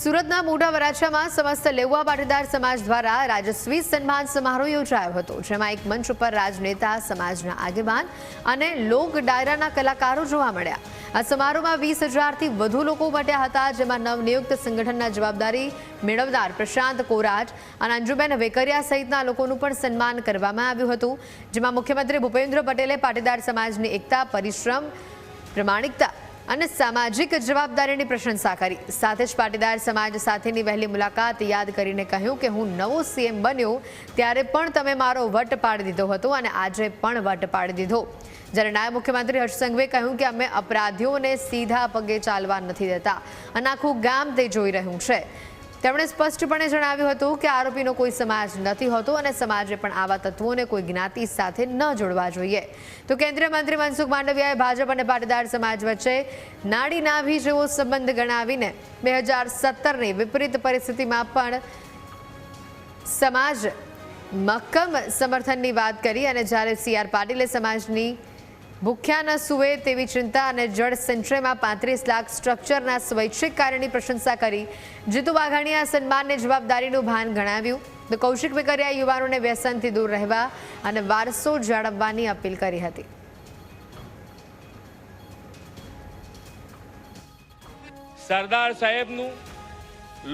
સુરતના મોટા વરાછામાં સમસ્ત લેઉવા પાટીદાર સમાજ દ્વારા રાજસ્વી સન્માન સમારોહ યોજાયો હતો, જેમાં એક મંચ ઉપર રાજનેતા, સમાજના આગેવાન અને લોક ડાયરાના કલાકારો જોવા મળ્યા. આ સમારોહમાં 20,000થી વધુ લોકો ઉમટ્યા હતા, જેમાં નવનિયુક્ત સંગઠનના જવાબદારી મેળવનાર પ્રશાંત કોરાટ અને અંજુબેન વેકરિયા સહિતના લોકોનું પણ સન્માન કરવામાં આવ્યું હતું, જેમાં મુખ્યમંત્રી ભૂપેન્દ્ર પટેલે પાટીદાર સમાજની એકતા, પરિશ્રમ, પ્રમાણિકતા અને સામાજિક જવાબદારીની પ્રશંસા કરી. સાથે જ પાટીદાર સમાજ સાથેની વહેલી મુલાકાત યાદ કરીને કહ્યું કે હું નવો સીએમ બન્યો ત્યારે પણ તમે મારો વટ પાડી દીધો હતો અને આજે પણ વટ પાડી દીધો. જ્યારે નાયબ મુખ્યમંત્રી હર્ષ સંઘવીએ કહ્યું કે અમે અપરાધીઓને સીધા પગે ચાલવા નથી દેતા અને આખું ગામ તે જોઈ રહ્યું છે. તેમણે સ્પષ્ટપણે જણાવ્યું હતું કે આરોપીનો કોઈ સમાજ નથી હોતો અને સમાજે પણ આવા તત્વોને કોઈ જ્ઞાતિ સાથે ન જોડવા જોઈએ. તો કેન્દ્રીય મંત્રી મનસુખ માંડવિયાએ ભાજપ અને પાટીદાર સમાજ વચ્ચે નાડી નાભી જેવો સંબંધ ગણાવીને 2017ની વિપરીત પરિસ્થિતિમાં પણ સમાજ મક્કમ સમર્થનની વાત કરી અને જ્યારે CR પાટીલે સમાજની ભૂખ્યા ન સૂવે તેવી ચિંતા અને જળ સંચયમાં 35 લાખ સ્ટ્રક્ચરના સ્વૈચ્છિક કાર્યની પ્રશંસા કરી. જીતુ વાઘાણીએ આ સન્માનને જવાબદારીનું ભાન ગણાવ્યું. તો કૌશિક વેકરિયાએ યુવાનોને વ્યસનથી દૂર રહેવા અને વારસો જાળવવાની અપીલ કરી હતી. સરદાર સાહેબનું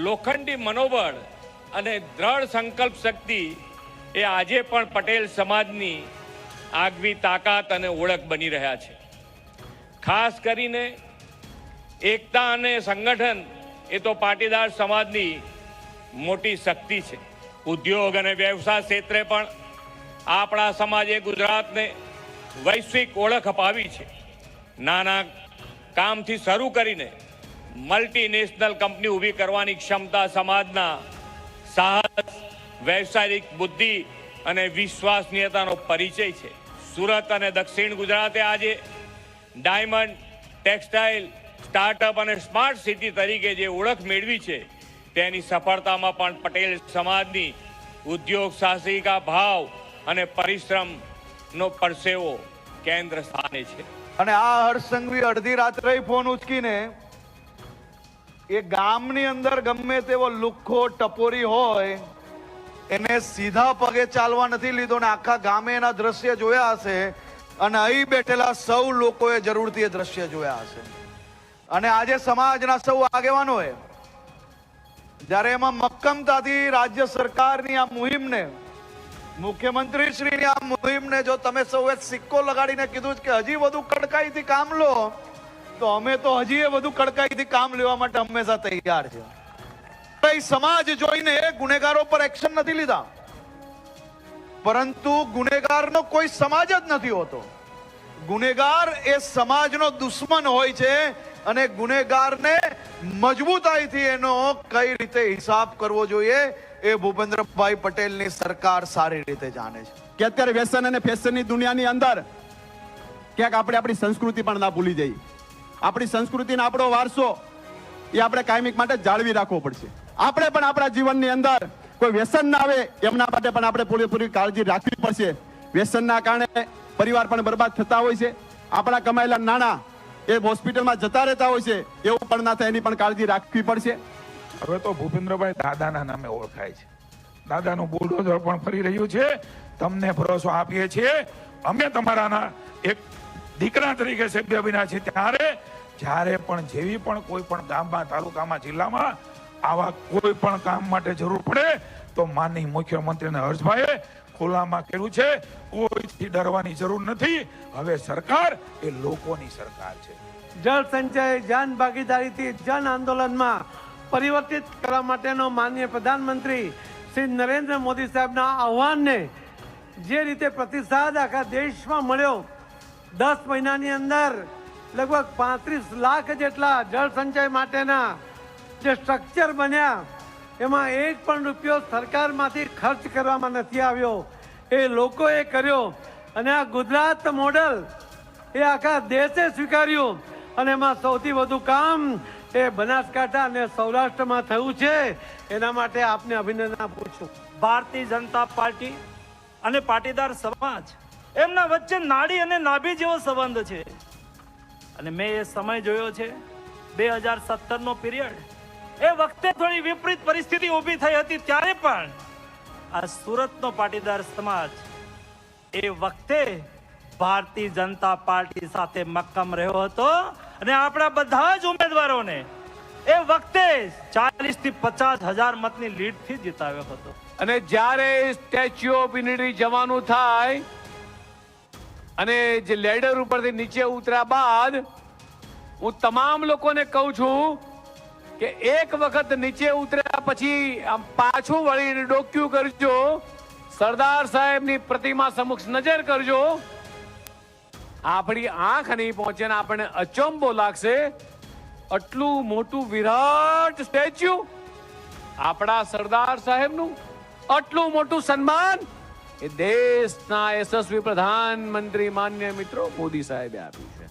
લોખંડી મનોબળ અને દ્રઢ સંકલ્પ શક્તિ એ આજે પણ પટેલ સમાજની આગવી તાકાત અને ઓળખ બની રહ્યા છે. ખાસ કરીને એકતા અને સંગઠન એ તો પાટીદાર સમાજની મોટી શક્તિ છે. ઉદ્યોગ અને વ્યવસાય ક્ષેત્રે પણ આપણા સમાજે ગુજરાતને વૈશ્વિક ઓળખ અપાવી છે. નાના કામથી શરૂ કરીને મલ્ટીનેશનલ કંપની ઊભી કરવાની ક્ષમતા સમાજના સાહસ, વ્યવસાયિક બુદ્ધિ અને વિશ્વસનીયતાનો પરિચય છે. સુરત અને દક્ષિણ ગુજરાતે આજે ડાયમંડ, ટેક્સટાઇલ, સ્ટાર્ટઅપ અને સ્માર્ટ સિટી તરીકે જે ઓળખ મેળવી છે તેની સફળતામાં પણ પટેલ સમાજની ઉદ્યોગ સાહસિકા ભાવ અને પરિશ્રમનો પરસેવો કેન્દ્ર સ્થાને છે. અને આ હર્ષ સંઘવી અડધી રાત્રે ફોન ઉચકીને એ ગામની અંદર ગમે તેવો લુખ્ખો ટપોરી હોય એને સીધા પગે ચાલવા નથી લીધો ને આખા ગામે એના દ્રશ્ય જોયા હશે અને અહીં બેઠેલા સૌ લોકોએ જરૂરથી એ દ્રશ્ય જોયા હશે. અને આજે સમાજના સૌ આગેવાનોએ જ્યારે એમાં મક્કમતાથી રાજ્ય સરકારની આ મુહિમને, મુખ્યમંત્રી શ્રીની આ મુહિમને જો તમે સૌએ સિક્કો લગાડીને કીધું કે હજી વધુ કડકાઈથી કામ લો, તો અમે તો હજી એ વધુ કડકાઈથી કામ લેવા માટે હંમેશા તૈયાર છે. સમાજ જોઈને ગુનેગારો પર એક્શન નથી લીધા, પરંતુ ગુનેગારનો કોઈ સમાજ જ નથી હોતો. ગુનેગાર એ સમાજનો દુશ્મન હોય છે અને ગુનેગારને મજબૂતાઈથી એનો કઈ રીતે હિસાબ કરવો જોઈએ એ ભૂપેન્દ્રભાઈ પટેલની સરકાર સારી રીતે જાણે છે. કે અત્યારે વ્યસન અને ફેશનની દુનિયાની અંદર ક્યાંક આપણે આપણી સંસ્કૃતિ પણ ના ભૂલી જઈએ. આપણી સંસ્કૃતિનો આપણો વારસો એ આપણે કાયમિક માટે જાળવી રાખવો પડશે. આપણે પણ આપણા જીવનની અંદર કોઈ વ્યસન ના આવે એમના માટે પણ આપણે પૂરેપૂરી કાળજી રાખવી પડશે. વ્યસનના કારણે પરિવાર પણ બરબાદ થતા હોય છે. આપણા કમાયેલા નાણાં એ હોસ્પિટલમાં જતા રહેતા હોય છે, એવું પણ ના થાય એની પણ કાળજી રાખવી પડશે. હવે તો ભૂપેન્દ્રભાઈ દાદાના નામે ઓળખાય છે. દાદાનું બુલડોઝર પણ ફરી રહ્યું છે. તમને ભરોસો આપીએ છીએ, અમે તમારાના એક દીકરા તરીકે સભ્ય બન્યા છે જ્યારે પણ જેવી પણ કોઈ પણ ગામમાં, તાલુકામાં, જિલ્લામાં આવા કોઈ પણ કામ માટે જરૂર પડે તો માનનીય મુખ્યમંત્રી હર્ષભાઈએ ખુલ્લામાં કહ્યું છે, કોઈથી ડરવાની જરૂર નથી. હવે સરકાર એ લોકોની સરકાર છે. જળ સંચય જન ભાગીદારીથી જન આંદોલનમાં પરિવર્તિત કરવા માટેનો માનનીય પ્રધાનમંત્રી શ્રી નરેન્દ્ર મોદી સાહેબના આહવાનને જે રીતે પ્રતિસાદ આખા દેશમાં મળ્યો, 10 મહિનાની અંદર લગભગ 35 લાખ જેટલા જળ સંચય માટેના જે સ્ટ્રક્ચર બન્યા, એમાં એક પણ રૂપિયો સરકારમાંથી ખર્ચ કરવામાં નથી આવ્યો, એ લોકોએ કર્યો. અને આ ગુજરાત મોડલ એ આખા દેશે સ્વીકાર્યું અને એમાં સૌથી વધુ કામ એ બનાસકાંઠા અને સૌરાષ્ટ્રમાં થયું છે. એના માટે આપને અભિનંદન આપું છું. ભારતીય જનતા પાર્ટી અને પાટીદાર સમાજ એમના વચ્ચે નાડી અને નાભી જેવો સંબંધ છે. અને મેં એ સમય જોયો છે 2017નો પીરિયડ એ વખતે થોડી વિપરીત પરિસ્થિતિ ઊભી થઈ હતી, ત્યારે પણ આ સુરતનો પાટીદાર સમાજ એ વખતે ભારતીય જનતા પાર્ટી સાથે મક્કમ રહ્યો હતો અને આપણા બધા જ ઉમેદવારોને એ વખતે 40 થી 50,000 મતની લીડથી જીતાવ્યો હતો. અને જ્યારે સ્ટેચ્યુ ઓફ યુનિટી જવાનું થાય અને જે લેડર ઉપરથી નીચે ઉતર્યા બાદ હું તમામ લોકોને કહું છું કે એક વખત નીચે ઉતર્યા પછી આમ પાછું વળીને ડોક્યું કરજો, સરદાર સાહેબની પ્રતિમા સમક્ષ નજર કરજો. આપણી આંખ નહીં પહોંચે ને આપણને અચંબો લાગશે. આટલું મોટું વિરાટ સ્ટેચ્યુ આપણા સરદાર સાહેબનું, આટલું મોટું સન્માન એ દેશના યશસ્વી પ્રધાનમંત્રી માન્ય મિત્રો મોદી સાહેબે આપ્યું છે.